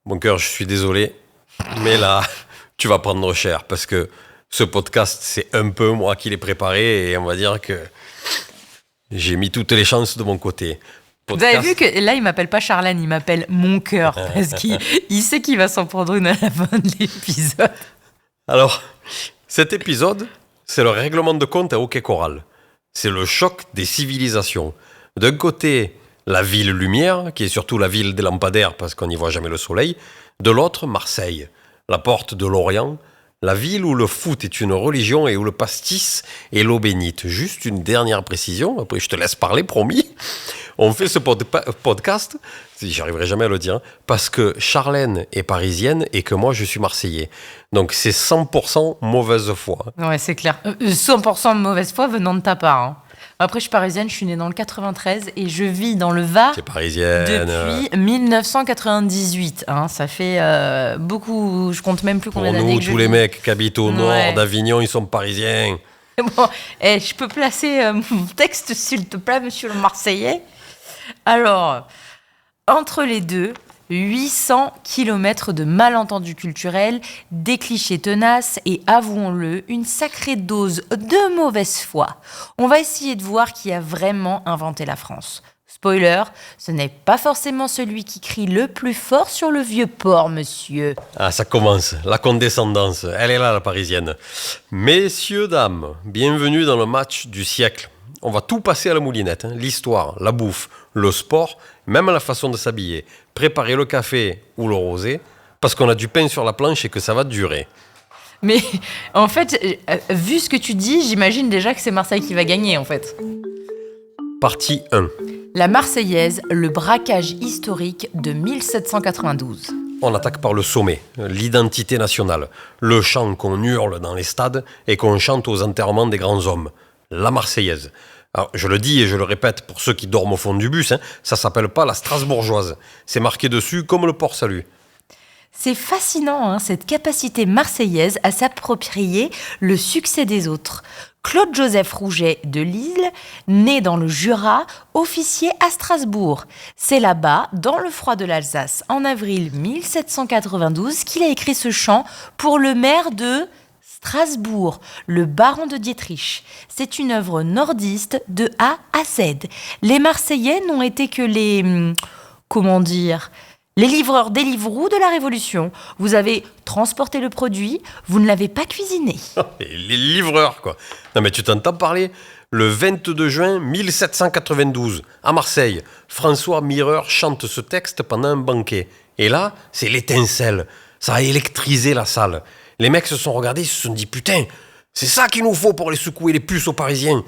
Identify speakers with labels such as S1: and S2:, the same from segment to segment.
S1: Mon cœur, je suis désolé, mais là, tu vas prendre cher parce que ce podcast, c'est un peu moi qui l'ai préparé et on va dire que j'ai mis toutes les chances de mon côté.
S2: Vous avez vu que là, il m'appelle pas Charlène, il m'appelle Mon Cœur parce qu'il sait qu'il va s'en prendre une à la fin de l'épisode.
S1: Alors, cet épisode, c'est le règlement de compte à Hockey Coral. C'est le choc des civilisations. D'un côté, la ville lumière, qui est surtout la ville des lampadaires parce qu'on n'y voit jamais le soleil. De l'autre, Marseille, la porte de l'Orient, la ville où le foot est une religion et où le pastis est l'eau bénite. Juste une dernière précision, après je te laisse parler, promis. On fait ce podcast, j'arriverai jamais à le dire, parce que Charlène est parisienne et que moi je suis marseillais. Donc c'est 100% mauvaise foi.
S2: Ouais, c'est clair. 100% de mauvaise foi venant de ta part. Hein. Après, je suis parisienne, je suis née dans le 93 et je vis dans le Var
S1: T'es parisienne.
S2: depuis 1998. Hein. Ça fait beaucoup, je compte même plus
S1: Pour
S2: combien d'années
S1: nous,
S2: que je
S1: tous les
S2: vis.
S1: mecs qui habitent au nord
S2: Ouais.
S1: d'Avignon, ils sont parisiens.
S2: Bon, je peux placer mon texte, s'il te plaît, monsieur le Marseillais. Alors, entre les deux, 800 kilomètres de malentendus culturels, des clichés tenaces et, avouons-le, une sacrée dose de mauvaise foi. On va essayer de voir qui a vraiment inventé la France. Spoiler, ce n'est pas forcément celui qui crie le plus fort sur le vieux port, monsieur.
S1: Ah, ça commence, la condescendance, elle est là, la parisienne. Messieurs, dames, bienvenue dans le match du siècle. On va tout passer à la moulinette, hein. L'histoire, la bouffe, le sport, même la façon de s'habiller. Préparer le café ou le rosé, parce qu'on a du pain sur la planche et que ça va durer.
S2: Mais en fait, vu ce que tu dis, j'imagine déjà que c'est Marseille qui va gagner, en fait.
S1: Partie 1.
S2: La Marseillaise, le braquage historique de 1792.
S1: On attaque par le sommet, l'identité nationale, le chant qu'on hurle dans les stades et qu'on chante aux enterrements des grands hommes, la Marseillaise. Alors, je le dis et je le répète pour ceux qui dorment au fond du bus, ça s'appelle pas la Strasbourgeoise. C'est marqué dessus comme le port salut.
S2: C'est fascinant, hein, cette capacité marseillaise à s'approprier le succès des autres. Claude-Joseph Rouget de Lille, né dans le Jura, officier à Strasbourg. C'est là-bas, dans le froid de l'Alsace, en avril 1792, qu'il a écrit ce chant pour le maire de Strasbourg, le baron de Dietrich. C'est une œuvre nordiste de A à Z. Les Marseillais n'ont été que les... comment dire ? Les livreurs Deliveroo de la Révolution. Vous avez transporté le produit, vous ne l'avez pas cuisiné.
S1: Et les livreurs, quoi. Non mais tu t'entends parler ? Le 22 juin 1792, à Marseille, François Mireur chante ce texte pendant un banquet. Et là, c'est l'étincelle. Ça a électrisé la salle. Les mecs se sont regardés, ils se sont dit « Putain, c'est ça qu'il nous faut pour les secouer les puces aux Parisiens !»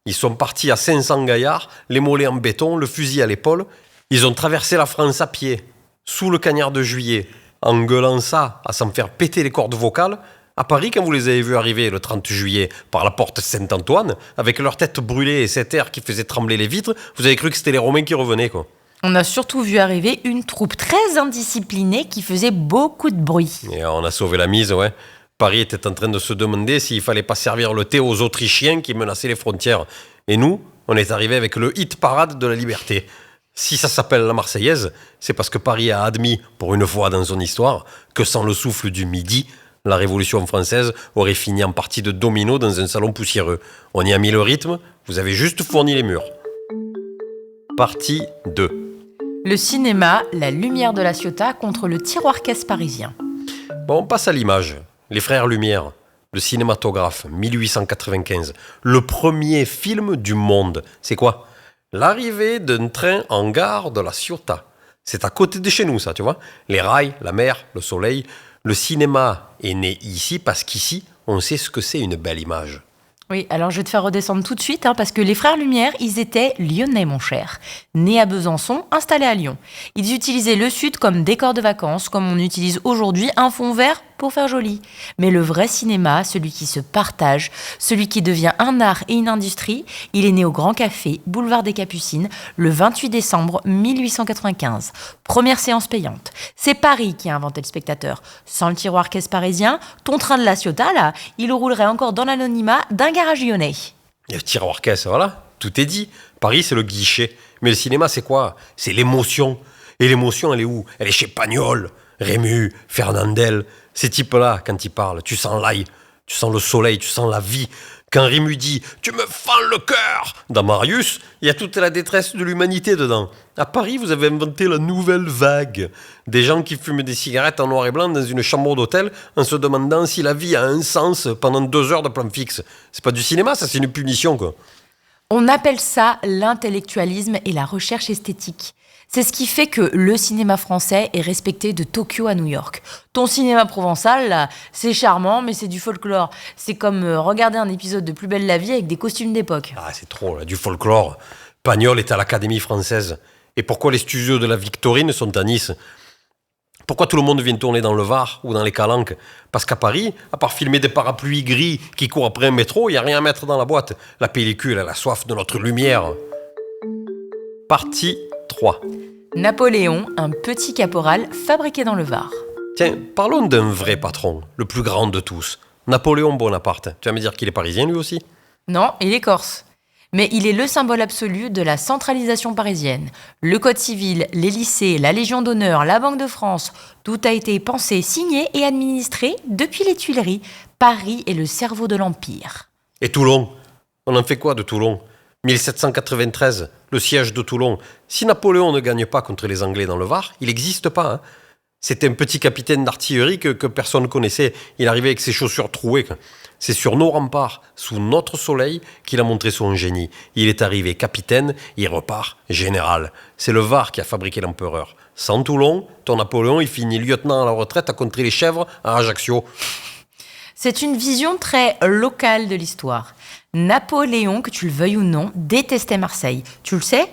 S1: Ils sont partis à 500 gaillards, les mollets en béton, le fusil à l'épaule. Ils ont traversé la France à pied, sous le cagnard de juillet, en gueulant ça, à s'en faire péter les cordes vocales. À Paris, quand vous les avez vus arriver le 30 juillet par la porte Saint-Antoine, avec leurs têtes brûlées et cet air qui faisait trembler les vitres, vous avez cru que c'était les Romains qui revenaient, quoi.
S2: On a surtout vu arriver une troupe très indisciplinée qui faisait beaucoup de bruit.
S1: Et on a sauvé la mise, ouais. Paris était en train de se demander s'il fallait pas servir le thé aux Autrichiens qui menaçaient les frontières. Et nous, on est arrivé avec le hit parade de la liberté. Si ça s'appelle la Marseillaise, c'est parce que Paris a admis, pour une fois dans son histoire, que sans le souffle du midi, la Révolution française aurait fini en partie de domino dans un salon poussiéreux. On y a mis le rythme, vous avez juste fourni les murs. Partie 2.
S2: Le cinéma, la lumière de la Ciotat contre le tiroir-caisse parisien.
S1: Bon, on passe à l'image. Les Frères Lumière, le cinématographe, 1895. Le premier film du monde. C'est quoi ? L'arrivée d'un train en gare de la Ciotat. C'est à côté de chez nous, ça, tu vois. Les rails, la mer, le soleil. Le cinéma est né ici parce qu'ici, on sait ce que c'est une belle image.
S2: Oui, alors je vais te faire redescendre tout de suite, hein, parce que les frères Lumière, ils étaient lyonnais, mon cher. Nés à Besançon, installés à Lyon. Ils utilisaient le sud comme décor de vacances, comme on utilise aujourd'hui un fond vert pour faire joli. Mais le vrai cinéma, celui qui se partage, celui qui devient un art et une industrie, il est né au Grand Café, boulevard des Capucines, le 28 décembre 1895. Première séance payante. C'est Paris qui a inventé le spectateur. Sans le tiroir-caisse parisien, ton train de la Ciotat, là, il roulerait encore dans l'anonymat d'un garage lyonnais.
S1: Et le tiroir-caisse, voilà, tout est dit. Paris, c'est le guichet. Mais le cinéma, c'est quoi ? C'est l'émotion. Et l'émotion, elle est où ? Elle est chez Pagnol. Rému, Fernandel, ces types-là, quand ils parlent, tu sens l'ail, tu sens le soleil, tu sens la vie. Quand Rému dit « Tu me fends le cœur !» dans Marius, il y a toute la détresse de l'humanité dedans. À Paris, vous avez inventé la nouvelle vague. Des gens qui fument des cigarettes en noir et blanc dans une chambre d'hôtel en se demandant si la vie a un sens pendant 2 heures de plan fixe. C'est pas du cinéma, ça, c'est une punition, quoi.
S2: On appelle ça l'intellectualisme et la recherche esthétique. C'est ce qui fait que le cinéma français est respecté de Tokyo à New York. Ton cinéma provençal, là, c'est charmant, mais c'est du folklore. C'est comme regarder un épisode de Plus belle la vie avec des costumes d'époque.
S1: Ah, c'est trop, là, du folklore. Pagnol est à l'Académie française. Et pourquoi les studios de la Victorine sont à Nice ? Pourquoi tout le monde vient tourner dans le Var ou dans les Calanques ? Parce qu'à Paris, à part filmer des parapluies gris qui courent après un métro, il n'y a rien à mettre dans la boîte. La pellicule, elle a soif de notre lumière. Partie 3.
S2: Napoléon, un petit caporal fabriqué dans le Var.
S1: Tiens, parlons d'un vrai patron, le plus grand de tous. Napoléon Bonaparte. Tu vas me dire qu'il est parisien lui aussi ?
S2: Non, il est corse. Mais il est le symbole absolu de la centralisation parisienne. Le Code civil, les lycées, la Légion d'honneur, la Banque de France, tout a été pensé, signé et administré depuis les Tuileries. Paris est le cerveau de l'Empire.
S1: Et Toulon ? On en fait quoi de Toulon ? 1793, le siège de Toulon. Si Napoléon ne gagne pas contre les Anglais dans le Var, il n'existe pas. Hein. C'était un petit capitaine d'artillerie que personne ne connaissait. Il arrivait avec ses chaussures trouées. C'est sur nos remparts, sous notre soleil, qu'il a montré son génie. Il est arrivé capitaine, il repart général. C'est le Var qui a fabriqué l'empereur. Sans Toulon, ton Napoléon, il finit lieutenant à la retraite à contrer les chèvres à Ajaccio.
S2: C'est une vision très locale de l'histoire. Napoléon, que tu le veuilles ou non, détestait Marseille. Tu le sais ?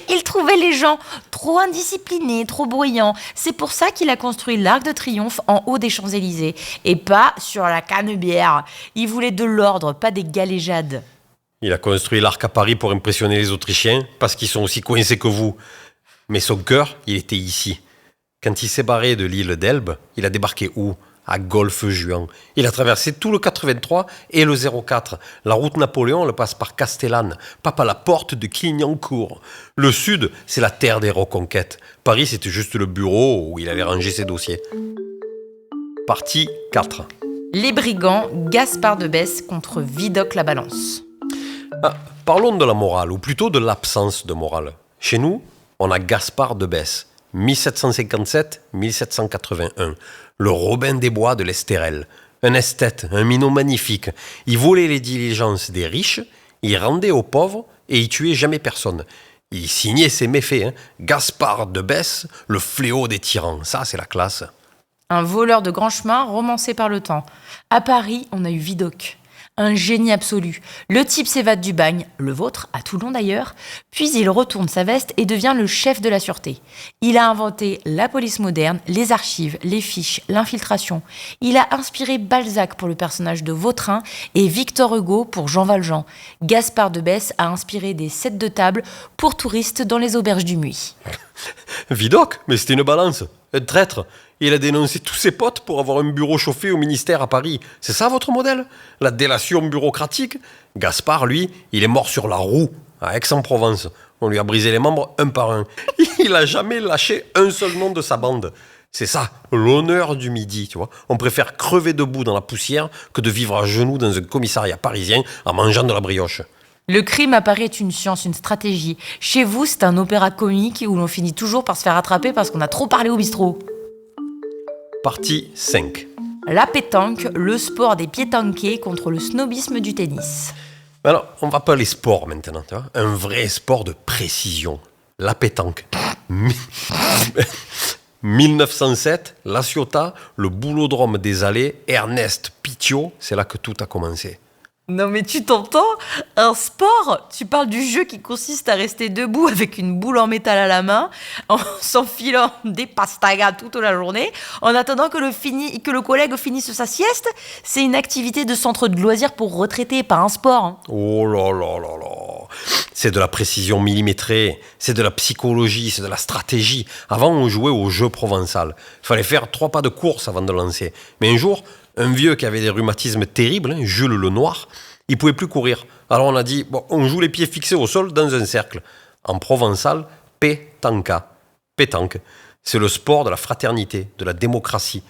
S2: Il trouvait les gens trop indisciplinés, trop bruyants. C'est pour ça qu'il a construit l'Arc de Triomphe en haut des Champs-Élysées. Et pas sur la Canebière. Il voulait de l'ordre, pas des galéjades.
S1: Il a construit l'Arc à Paris pour impressionner les Autrichiens, parce qu'ils sont aussi coincés que vous. Mais son cœur, il était ici. Quand il s'est barré de l'île d'Elbe, il a débarqué où ? À Golfe-Juan. Il a traversé tout le 83 et le 04. La route Napoléon, elle passe par Castellane, pas par la porte de Clignancourt. Le sud, c'est la terre des reconquêtes. Paris, c'était juste le bureau où il allait ranger ses dossiers. Partie 4.
S2: Les brigands, Gaspard de Besse contre Vidocq la Balance.
S1: Parlons de la morale, ou plutôt de l'absence de morale. Chez nous, on a Gaspard de Besse, 1757-1781. Le Robin des Bois de l'Estérel. Un esthète, un minot magnifique. Il volait les diligences des riches, il rendait aux pauvres et il tuait jamais personne. Il signait ses méfaits. Hein. Gaspard de Besse, le fléau des tyrans. Ça, c'est la classe.
S2: Un voleur de grand chemin romancé par le temps. À Paris, on a eu Vidocq. Un génie absolu. Le type s'évade du bagne, le vôtre, à Toulon d'ailleurs, puis il retourne sa veste et devient le chef de la sûreté. Il a inventé la police moderne, les archives, les fiches, l'infiltration. Il a inspiré Balzac pour le personnage de Vautrin et Victor Hugo pour Jean Valjean. Gaspard de Besse a inspiré des sets de table pour touristes dans les auberges du Muy.
S1: Vidocq, mais c'était une balance. Un traître. Il a dénoncé tous ses potes pour avoir un bureau chauffé au ministère à Paris. C'est ça votre modèle ? La délation bureaucratique ? Gaspard, lui, il est mort sur la roue, à Aix-en-Provence. On lui a brisé les membres un par un. Il a jamais lâché un seul nom de sa bande. C'est ça, l'honneur du midi, tu vois. On préfère crever debout dans la poussière que de vivre à genoux dans un commissariat parisien en mangeant de la brioche.
S2: Le crime apparaît une science, une stratégie. Chez vous, c'est un opéra comique où l'on finit toujours par se faire attraper parce qu'on a trop parlé au bistrot.
S1: Partie 5.
S2: La pétanque, le sport des pétanquiers contre le snobisme du tennis.
S1: Alors, on va parler sport maintenant, tu vois. Un vrai sport de précision. La pétanque. 1907, La Ciotat, le boulodrome des Allées, Ernest Pitiot, c'est là que tout a commencé.
S2: Non mais tu t'entends ? Un sport ? Tu parles du jeu qui consiste à rester debout avec une boule en métal à la main, en s'enfilant des pastagas toute la journée, en attendant que le collègue finisse sa sieste ? C'est une activité de centre de loisirs pour retraités, pas un sport. Hein.
S1: Oh là là là là. C'est de la précision millimétrée, c'est de la psychologie, c'est de la stratégie. Avant, on jouait au jeu provençal. Il fallait faire 3 pas de course avant de lancer. Mais un jour, un vieux qui avait des rhumatismes terribles, Jules le Noir, il pouvait plus courir. Alors on a dit, bon, on joue les pieds fixés au sol dans un cercle. En provençal, pétanca. Pétanque. C'est le sport de la fraternité, de la démocratie.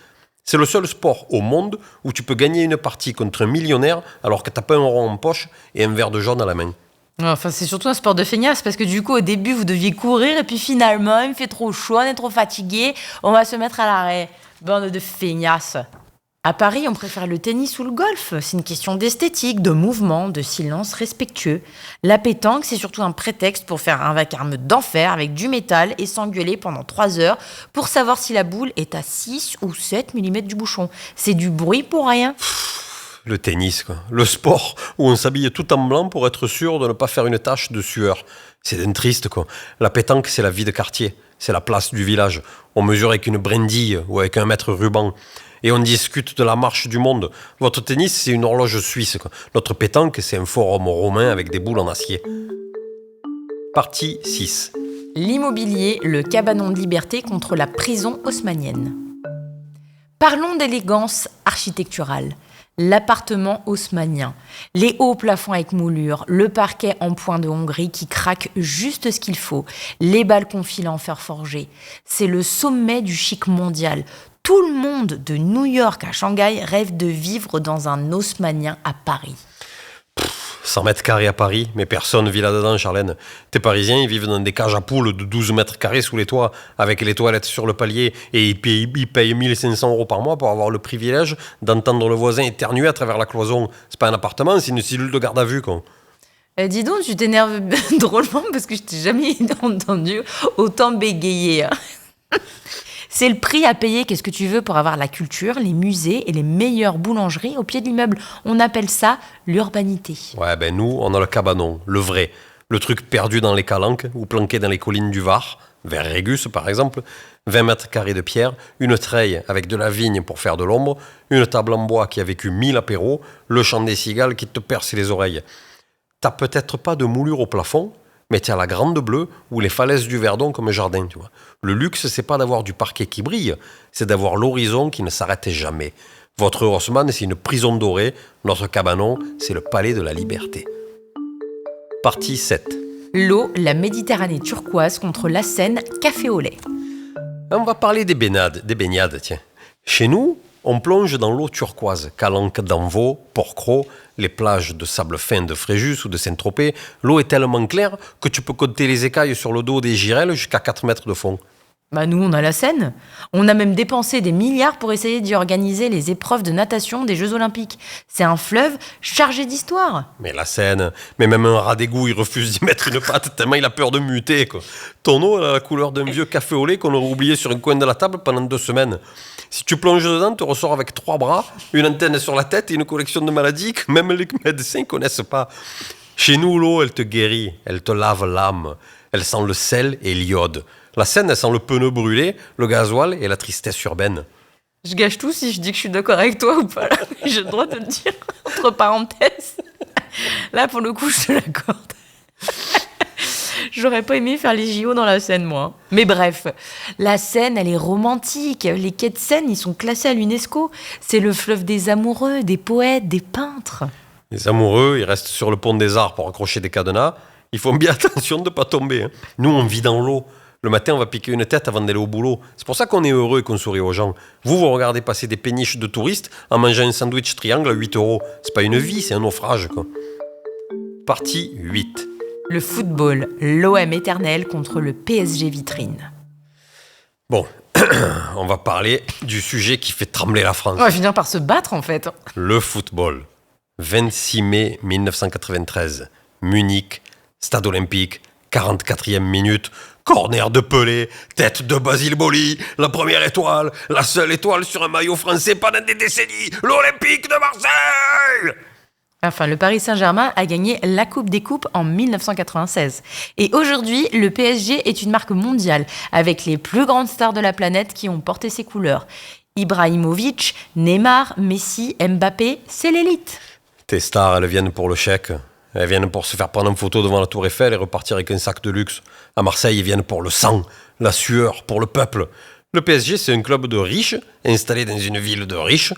S1: C'est le seul sport au monde où tu peux gagner une partie contre un millionnaire alors que t'as pas un rond en poche et un verre de jaune à la main.
S2: Enfin, c'est surtout un sport de feignasse parce que du coup, au début, vous deviez courir et puis finalement, il me fait trop chaud, on est trop fatigué, on va se mettre à l'arrêt. Bande de feignasses. À Paris, on préfère le tennis ou le golf. C'est une question d'esthétique, de mouvement, de silence respectueux. La pétanque, c'est surtout un prétexte pour faire un vacarme d'enfer avec du métal et s'engueuler pendant 3 heures pour savoir si la boule est à 6 ou 7 mm du bouchon. C'est du bruit pour rien.
S1: Le tennis, quoi. Le sport où on s'habille tout en blanc pour être sûr de ne pas faire une tache de sueur. C'est d'un triste, quoi. La pétanque, c'est la vie de quartier. C'est la place du village. On mesure avec une brindille ou avec un mètre ruban. Et on discute de la marche du monde. Votre tennis, c'est une horloge suisse, quoi. Notre pétanque, c'est un forum romain avec des boules en acier. Partie 6.
S2: L'immobilier, le cabanon de liberté contre la prison haussmannienne. Parlons d'élégance architecturale. L'appartement haussmannien, les hauts plafonds avec moulure, le parquet en point de Hongrie qui craque juste ce qu'il faut, les balcons filants en fer forgé. C'est le sommet du chic mondial. Tout le monde, de New York à Shanghai, rêve de vivre dans un haussmannien à Paris.
S1: 100 mètres carrés à Paris, mais personne vit là-dedans, Charlène. Tes Parisiens, ils vivent dans des cages à poules de 12 mètres carrés sous les toits, avec les toilettes sur le palier, et ils payent 1500 € par mois pour avoir le privilège d'entendre le voisin éternuer à travers la cloison. C'est pas un appartement, c'est une cellule de garde à vue, quoi.
S2: Dis donc, tu t'énerves drôlement parce que je t'ai jamais entendu autant bégayer. C'est le prix à payer, qu'est-ce que tu veux, pour avoir la culture, les musées et les meilleures boulangeries au pied de l'immeuble. On appelle ça l'urbanité.
S1: Ouais, ben nous, on a le cabanon, le vrai. Le truc perdu dans les calanques ou planqué dans les collines du Var, vers Régus par exemple. 20 mètres carrés de pierre, une treille avec de la vigne pour faire de l'ombre, une table en bois qui a vécu 1000 apéros, le chant des cigales qui te perce les oreilles. T'as peut-être pas de moulure au plafond, mais tu as la grande bleue ou les falaises du Verdon comme jardin, tu vois. Le luxe, c'est pas d'avoir du parquet qui brille, c'est d'avoir l'horizon qui ne s'arrête jamais. Votre Haussmann, c'est une prison dorée. Notre cabanon, c'est le palais de la liberté. Partie 7.
S2: L'eau, la Méditerranée turquoise contre la Seine, café au lait.
S1: On va parler des baignades, tiens. Chez nous, on plonge dans l'eau turquoise, Calanque d'Anvaux, Porquerolles, les plages de sable fin de Fréjus ou de Saint-Tropez. L'eau est tellement claire que tu peux compter les écailles sur le dos des girelles jusqu'à 4 mètres de fond.
S2: Nous, on a la Seine. On a même dépensé des milliards pour essayer d'y organiser les épreuves de natation des Jeux Olympiques. C'est un fleuve chargé d'histoire.
S1: Mais la Seine, mais même un rat d'égout, il refuse d'y mettre une patte tellement il a peur de muter, quoi. Ton eau, elle a la couleur d'un vieux café au lait qu'on aurait oublié sur un coin de la table pendant 2 semaines. Si tu plonges dedans, tu ressors avec 3 bras, une antenne sur la tête et une collection de maladies que même les médecins connaissent pas. Chez nous, l'eau, elle te guérit, elle te lave l'âme. Elle sent le sel et l'iode. La Seine, elle sent le pneu brûlé, le gasoil et la tristesse urbaine.
S2: Je gâche tout si je dis que je suis d'accord avec toi ou pas. Là. J'ai le droit de le dire, entre parenthèses. Là, pour le coup, je te l'accorde. J'aurais pas aimé faire les JO dans la Seine, moi. Mais bref, la Seine, elle est romantique. Les quais de Seine, ils sont classés à l'UNESCO. C'est le fleuve des amoureux, des poètes, des peintres.
S1: Les amoureux, ils restent sur le pont des Arts pour accrocher des cadenas. Ils font bien attention de ne pas tomber. Hein. Nous, on vit dans l'eau. Le matin, on va piquer une tête avant d'aller au boulot. C'est pour ça qu'on est heureux et qu'on sourit aux gens. Vous regardez passer des péniches de touristes en mangeant un sandwich triangle à 8 €. C'est pas une vie, c'est un naufrage, quoi. Partie 8.
S2: Le football, l'OM éternel contre le PSG vitrine.
S1: Bon, on va parler du sujet qui fait trembler la France.
S2: On va finir par se battre, en fait.
S1: Le football. 26 mai 1993. Munich, stade olympique, 44e minute. Corner de Pelé, tête de Basile Boli, la première étoile, la seule étoile sur un maillot français pendant des décennies, l'Olympique de Marseille!
S2: Enfin, le Paris Saint-Germain a gagné la Coupe des Coupes en 1996. Et aujourd'hui, le PSG est une marque mondiale, avec les plus grandes stars de la planète qui ont porté ses couleurs. Ibrahimovic, Neymar, Messi, Mbappé, c'est l'élite.
S1: Tes stars, elles viennent pour le chèque. Elles viennent pour se faire prendre une photo devant la Tour Eiffel et repartir avec un sac de luxe. À Marseille, ils viennent pour le sang, la sueur, pour le peuple. Le PSG, c'est un club de riches, installé dans une ville de riches.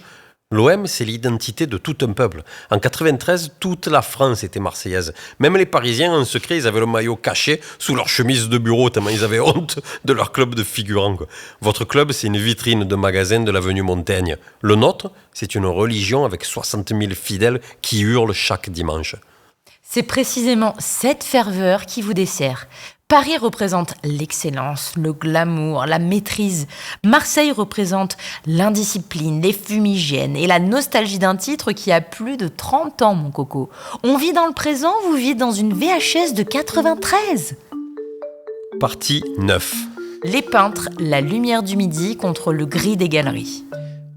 S1: L'OM, c'est l'identité de tout un peuple. En 93, toute la France était marseillaise. Même les Parisiens, en secret, ils avaient le maillot caché sous leur chemise de bureau, tellement ils avaient honte de leur club de figurants, quoi. Votre club, c'est une vitrine de magasin de l'avenue Montaigne. Le nôtre, c'est une religion avec 60 000 fidèles qui hurlent chaque dimanche.
S2: C'est précisément cette ferveur qui vous dessert. Paris représente l'excellence, le glamour, la maîtrise. Marseille représente l'indiscipline, les fumigènes et la nostalgie d'un titre qui a plus de 30 ans, mon coco. On vit dans le présent, vous vivez dans une VHS de 93.
S1: Partie 9.
S2: Les peintres, la lumière du midi contre le gris des galeries.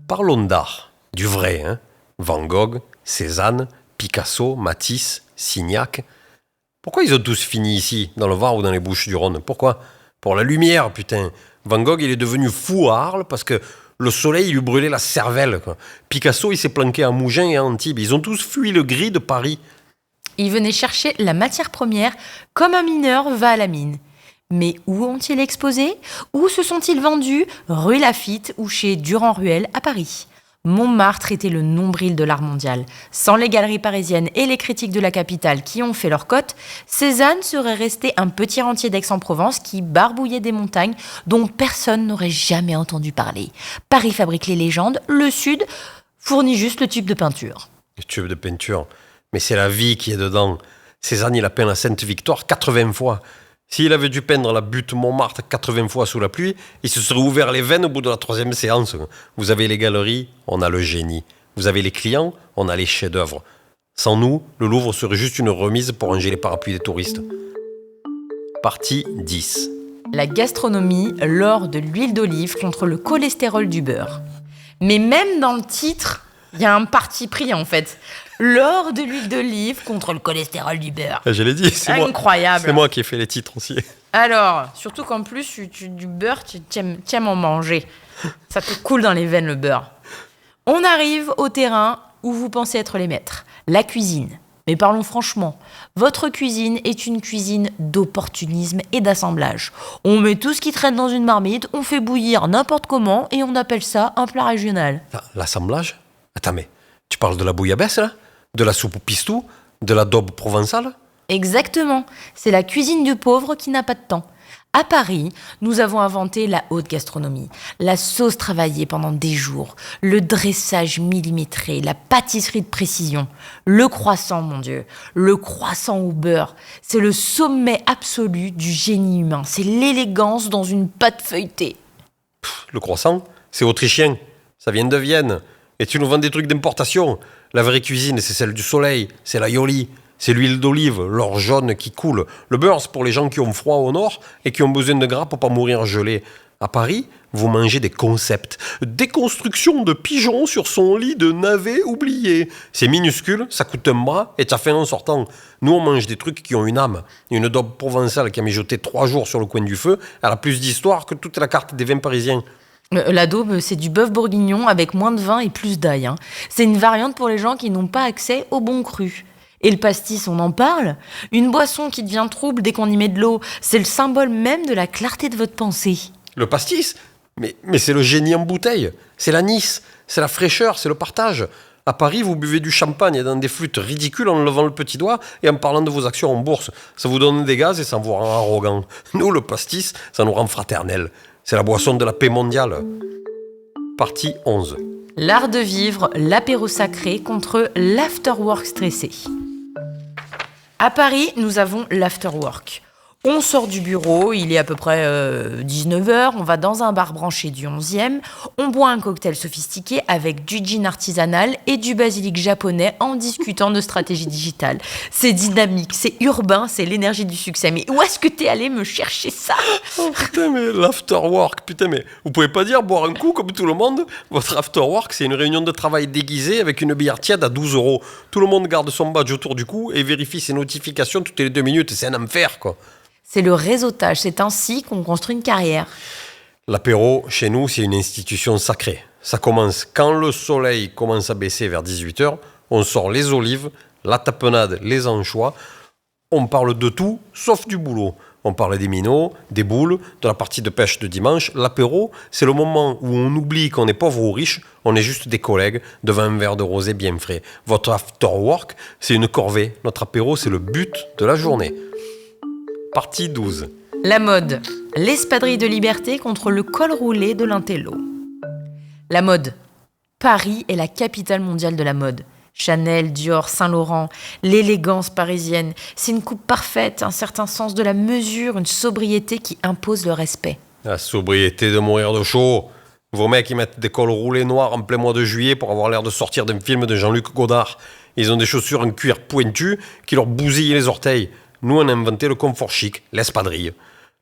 S1: Parlons d'art, du vrai, hein. Van Gogh, Cézanne, Picasso, Matisse, Signac. Pourquoi ils ont tous fini ici, dans le Var ou dans les Bouches-du-Rhône? Pourquoi? Pour la lumière, putain. Van Gogh, il est devenu fou à Arles parce que le soleil lui brûlait la cervelle, quoi. Picasso, il s'est planqué à Mougins et à Antibes. Ils ont tous fui le gris de Paris.
S2: Ils venaient chercher la matière première comme un mineur va à la mine. Mais où ont-ils exposé? Où se sont-ils vendus? Rue Laffitte ou chez Durand-Ruel à Paris. Montmartre était le nombril de l'art mondial. Sans les galeries parisiennes et les critiques de la capitale qui ont fait leur cote, Cézanne serait resté un petit rentier d'Aix-en-Provence qui barbouillait des montagnes dont personne n'aurait jamais entendu parler. Paris fabrique les légendes, le Sud fournit juste le tube de peinture.
S1: Le tube de peinture. Mais c'est la vie qui est dedans. Cézanne, il a peint la Sainte-Victoire 80 fois. S'il avait dû peindre la butte Montmartre 80 fois sous la pluie, il se serait ouvert les veines au bout de la 3e séance. Vous avez les galeries, on a le génie. Vous avez les clients, on a les chefs-d'œuvre. Sans nous, le Louvre serait juste une remise pour ranger les parapluies des touristes. Partie 10.
S2: La gastronomie, l'or de l'huile d'olive contre le cholestérol du beurre. Mais même dans le titre, il y a un parti pris en fait. L'or de l'huile d'olive contre le cholestérol du beurre.
S1: Je l'ai dit, c'est moi.
S2: Incroyable.
S1: C'est moi qui ai fait les titres aussi.
S2: Alors, surtout qu'en plus, du beurre, tu aimes en manger. Ça te coule dans les veines, le beurre. On arrive au terrain où vous pensez être les maîtres, la cuisine. Mais parlons franchement, votre cuisine est une cuisine d'opportunisme et d'assemblage. On met tout ce qui traîne dans une marmite, on fait bouillir n'importe comment et on appelle ça un plat régional.
S1: L'assemblage? Attends, mais tu parles de la bouillabaisse, là? De la soupe au pistou? De la daube provençale?
S2: Exactement, c'est la cuisine du pauvre qui n'a pas de temps. À Paris, nous avons inventé la haute gastronomie, la sauce travaillée pendant des jours, le dressage millimétré, la pâtisserie de précision, le croissant, mon Dieu, le croissant au beurre. C'est le sommet absolu du génie humain, c'est l'élégance dans une pâte feuilletée.
S1: Le croissant, c'est autrichien, ça vient de Vienne. Et tu nous vends des trucs d'importation. La vraie cuisine, c'est celle du soleil, c'est l'aïoli, c'est l'huile d'olive, l'or jaune qui coule. Le beurre, c'est pour les gens qui ont froid au nord et qui ont besoin de gras pour pas mourir gelés. À Paris, vous mangez des concepts. Déconstruction de pigeon sur son lit de navet oublié. C'est minuscule, ça coûte un bras et t'as faim en sortant. Nous, on mange des trucs qui ont une âme. Une daube provençale qui a mijoté 3 jours sur le coin du feu, elle a plus d'histoire que toute la carte des vins parisiens.
S2: La daube, c'est du bœuf bourguignon avec moins de vin et plus d'ail. C'est une variante pour les gens qui n'ont pas accès au bon cru. Et le pastis, on en parle? Une boisson qui devient trouble dès qu'on y met de l'eau. C'est le symbole même de la clarté de votre pensée.
S1: Le pastis? Mais c'est le génie en bouteille. C'est l'anis, c'est la fraîcheur, c'est le partage. À Paris, vous buvez du champagne dans des flûtes ridicules en levant le petit doigt et en parlant de vos actions en bourse. Ça vous donne des gaz et ça vous rend arrogant. Nous, le pastis, ça nous rend fraternels. C'est la boisson de la paix mondiale. Partie 11.
S2: L'art de vivre, l'apéro sacré contre l'afterwork stressé. À Paris, nous avons l'afterwork. On sort du bureau, il est à peu près 19h, on va dans un bar branché du 11e, on boit un cocktail sophistiqué avec du gin artisanal et du basilic japonais en discutant de stratégie digitale. C'est dynamique, c'est urbain, c'est l'énergie du succès. Mais où est-ce que t'es allé me chercher ça?
S1: Oh putain, mais l'afterwork, putain, mais vous pouvez pas dire boire un coup comme tout le monde? Votre afterwork, c'est une réunion de travail déguisée avec une bière tiède à 12 €. Tout le monde garde son badge autour du cou et vérifie ses notifications toutes les 2 minutes. C'est un enfer, quoi.
S2: C'est le réseautage, c'est ainsi qu'on construit une carrière.
S1: L'apéro, chez nous, c'est une institution sacrée. Ça commence quand le soleil commence à baisser vers 18h. On sort les olives, la tapenade, les anchois. On parle de tout, sauf du boulot. On parlait des minots, des boules, de la partie de pêche de dimanche. L'apéro, c'est le moment où on oublie qu'on est pauvre ou riche, on est juste des collègues devant un verre de rosé bien frais. Votre after work, c'est une corvée. Notre apéro, c'est le but de la journée. Partie 12.
S2: La mode, l'espadrille de liberté contre le col roulé de l'intello. La mode, Paris est la capitale mondiale de la mode. Chanel, Dior, Saint-Laurent, l'élégance parisienne, c'est une coupe parfaite, un certain sens de la mesure, une sobriété qui impose le respect.
S1: La sobriété de mourir de chaud. Vos mecs, ils mettent des cols roulés noirs en plein mois de juillet pour avoir l'air de sortir d'un film de Jean-Luc Godard. Ils ont des chaussures en cuir pointu qui leur bousillent les orteils. Nous, on a inventé le confort chic, l'espadrille.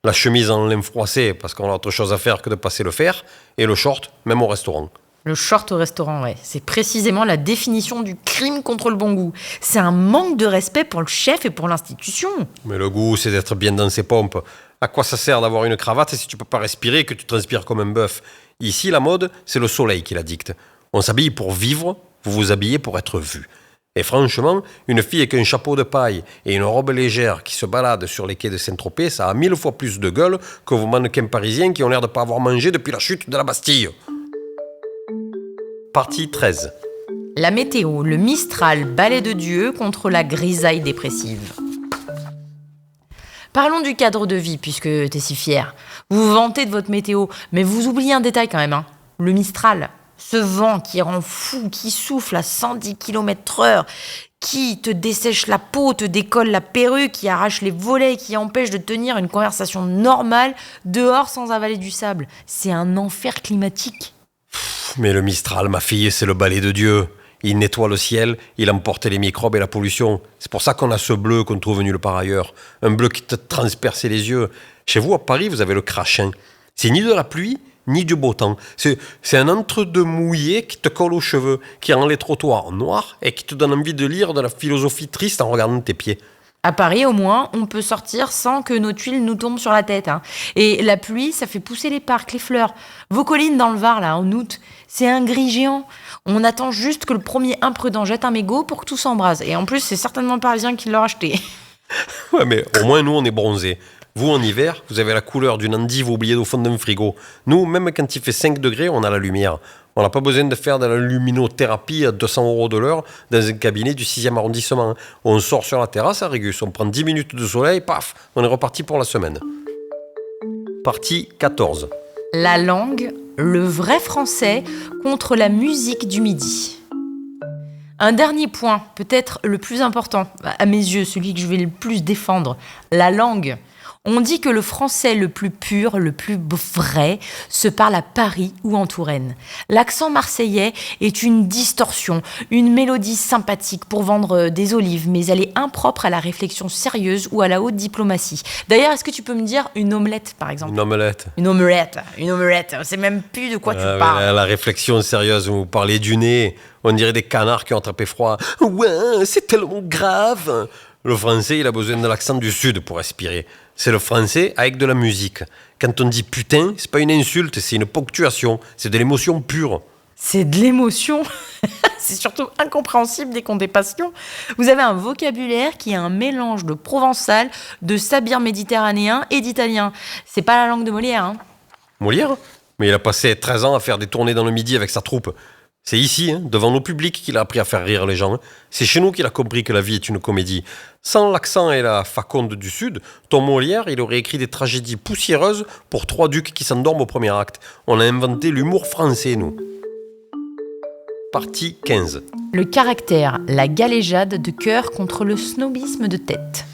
S1: La chemise en laine froissée parce qu'on a autre chose à faire que de passer le fer. Et le short, même au restaurant.
S2: Le short au restaurant, ouais, c'est précisément la définition du crime contre le bon goût. C'est un manque de respect pour le chef et pour l'institution.
S1: Mais le goût, c'est d'être bien dans ses pompes. À quoi ça sert d'avoir une cravate si tu peux pas respirer et que tu transpires comme un bœuf? Ici, la mode, c'est le soleil qui la dicte. On s'habille pour vivre, vous vous habillez pour être vu. Et franchement, une fille avec un chapeau de paille et une robe légère qui se balade sur les quais de Saint-Tropez, ça a 1000 fois plus de gueule que vos mannequins parisiens qui ont l'air de pas avoir mangé depuis la chute de la Bastille. Partie 13.
S2: La météo, le Mistral, balai de Dieu contre la grisaille dépressive. Parlons du cadre de vie, puisque t'es si fier. Vous vous vantez de votre météo, mais vous oubliez un détail quand même, hein. Le Mistral, ce vent qui rend fou, qui souffle à 110 km/h, qui te dessèche la peau, te décolle la perruque, qui arrache les volets, qui empêche de tenir une conversation normale dehors sans avaler du sable. C'est un enfer climatique.
S1: Mais le Mistral, ma fille, c'est le balai de Dieu. Il nettoie le ciel, il emporte les microbes et la pollution. C'est pour ça qu'on a ce bleu qu'on trouve nulle part ailleurs. Un bleu qui te transperce les yeux. Chez vous, à Paris, vous avez le crachin. C'est ni de la pluie, ni du beau temps. C'est un entre-deux mouillé qui te colle aux cheveux, qui rend les trottoirs noirs et qui te donne envie de lire de la philosophie triste en regardant tes pieds.
S2: À Paris, au moins, on peut sortir sans que nos tuiles nous tombent sur la tête, hein. Et la pluie, ça fait pousser les parcs, les fleurs. Vos collines dans le Var, là, en août, c'est un gris géant. On attend juste que le premier imprudent jette un mégot pour que tout s'embrase. Et en plus, c'est certainement le Parisien qui l'a acheté.
S1: Ouais, mais au moins, nous, on est bronzés. Vous, en hiver, vous avez la couleur d'une endive oubliée au fond d'un frigo. Nous, même quand il fait 5 degrés, on a la lumière. On n'a pas besoin de faire de la luminothérapie à 200 € de l'heure dans un cabinet du 6e arrondissement. On sort sur la terrasse à Régus, on prend 10 minutes de soleil, paf, on est reparti pour la semaine. Partie 14.
S2: La langue, le vrai français contre la musique du midi. Un dernier point, peut-être le plus important, à mes yeux, celui que je vais le plus défendre, la langue. On dit que le français le plus pur, le plus vrai, se parle à Paris ou en Touraine. L'accent marseillais est une distorsion, une mélodie sympathique pour vendre des olives, mais elle est impropre à la réflexion sérieuse ou à la haute diplomatie. D'ailleurs, est-ce que tu peux me dire une omelette, par exemple ?
S1: Une omelette.
S2: Une omelette. On sait même plus de quoi tu parles.
S1: La réflexion sérieuse, vous parlez du nez. On dirait des canards qui ont attrapé froid. Ouais, c'est tellement grave. Le français, il a besoin de l'accent du sud pour respirer. C'est le français avec de la musique. Quand on dit putain, c'est pas une insulte, c'est une ponctuation. C'est de l'émotion pure.
S2: C'est de l'émotion. C'est surtout incompréhensible dès qu'on des passions. Vous avez un vocabulaire qui est un mélange de provençal, de sabir méditerranéen et d'italien. C'est pas la langue de Molière, hein.
S1: Molière ? Mais il a passé 13 ans à faire des tournées dans le Midi avec sa troupe. C'est ici, devant nos publics, qu'il a appris à faire rire les gens. C'est chez nous qu'il a compris que la vie est une comédie. Sans l'accent et la faconde du Sud, ton Molière, il aurait écrit des tragédies poussiéreuses pour 3 ducs qui s'endorment au premier acte. On a inventé l'humour français, nous. Partie 15.
S2: Le caractère, la galéjade de cœur contre le snobisme de tête.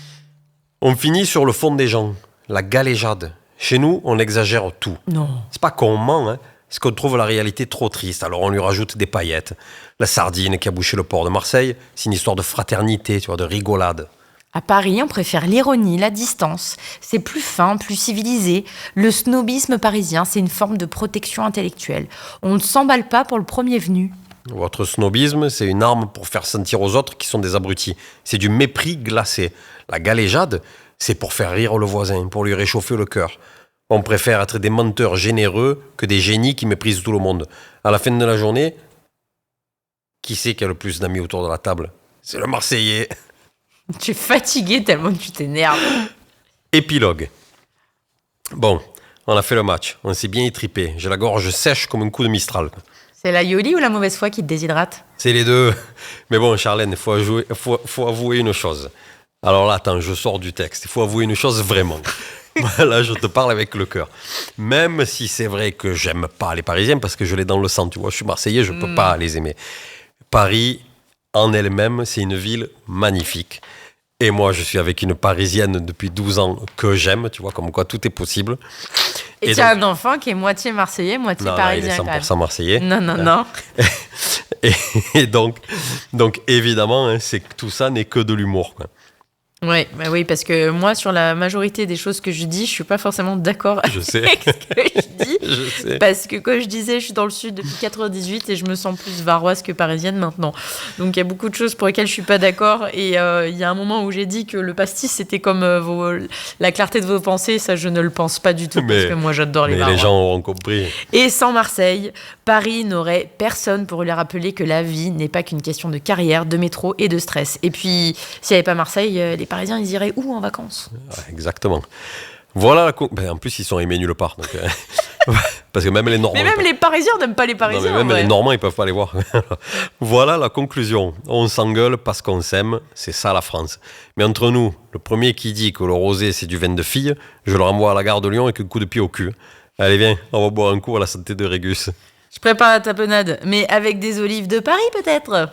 S1: On finit sur le fond des gens. La galéjade. Chez nous, on exagère tout.
S2: Non.
S1: C'est pas qu'on ment, hein. C'est qu'on trouve la réalité trop triste, alors on lui rajoute des paillettes. La sardine qui a bouché le port de Marseille, c'est une histoire de fraternité, tu vois, de rigolade.
S2: À Paris, on préfère l'ironie, la distance. C'est plus fin, plus civilisé. Le snobisme parisien, c'est une forme de protection intellectuelle. On ne s'emballe pas pour le premier venu.
S1: Votre snobisme, c'est une arme pour faire sentir aux autres qu'ils sont des abrutis. C'est du mépris glacé. La galéjade, c'est pour faire rire le voisin, pour lui réchauffer le cœur. On préfère être des menteurs généreux que des génies qui méprisent tout le monde. À la fin de la journée, qui c'est qui a le plus d'amis autour de la table ? C'est le Marseillais.
S2: Tu es fatigué tellement que tu t'énerves.
S1: Épilogue. Bon, on a fait le match. On s'est bien étripé. J'ai la gorge sèche comme un coup de Mistral.
S2: C'est la Yoli ou la mauvaise foi qui te déshydrate?
S1: C'est les deux. Mais bon, Charlène, il faut avouer une chose. Alors là, attends, je sors du texte. Il faut avouer une chose vraiment. Là, je te parle avec le cœur. Même si c'est vrai que j'aime pas les Parisiens, parce que je l'ai dans le sang, tu vois, je suis Marseillais, je peux pas les aimer. Paris, en elle-même, c'est une ville magnifique. Et moi, je suis avec une Parisienne depuis 12 ans que j'aime, tu vois, comme quoi tout est possible.
S2: Et tu as un enfant qui est moitié marseillais, moitié
S1: Non,
S2: parisien.
S1: il est
S2: quand même.
S1: 100% marseillais.
S2: Non.
S1: Et donc évidemment, hein, tout ça n'est que de l'humour, quoi.
S2: Ouais, bah oui, parce que moi, sur la majorité des choses que je dis, je suis pas forcément d'accord
S1: Je sais.
S2: avec ce que je dis.
S1: Je sais.
S2: Parce que, comme je disais, je suis dans le sud depuis 98 et je me sens plus varoise que parisienne maintenant. Donc, il y a beaucoup de choses pour lesquelles je suis pas d'accord. Et il y a un moment où j'ai dit que le pastis, c'était comme la clarté de vos pensées. Ça, je ne le pense pas du tout, parce que moi, j'adore les
S1: Mais
S2: Varois.
S1: les gens auront compris.
S2: Et sans Marseille, Paris n'aurait personne pour lui rappeler que la vie n'est pas qu'une question de carrière, de métro et de stress. Et puis, s'il n'y avait pas Marseille, les Parisiens, ils iraient où en vacances?
S1: Ouais, exactement. Voilà en plus, ils sont aimés nulle part. Donc, parce que même les Normands.
S2: Mais même les Parisiens n'aiment pas les Parisiens.
S1: Non, mais même
S2: ouais.
S1: les Normands, ils peuvent pas les voir. Voilà la conclusion. On s'engueule parce qu'on s'aime. C'est ça la France. Mais entre nous, le premier qui dit que le rosé, c'est du vin de fille, je le renvoie à la gare de Lyon avec un coup de pied au cul. Allez, viens, on va boire un coup à la santé de Régus.
S2: Je prépare la tapenade, mais avec des olives de Paris peut-être.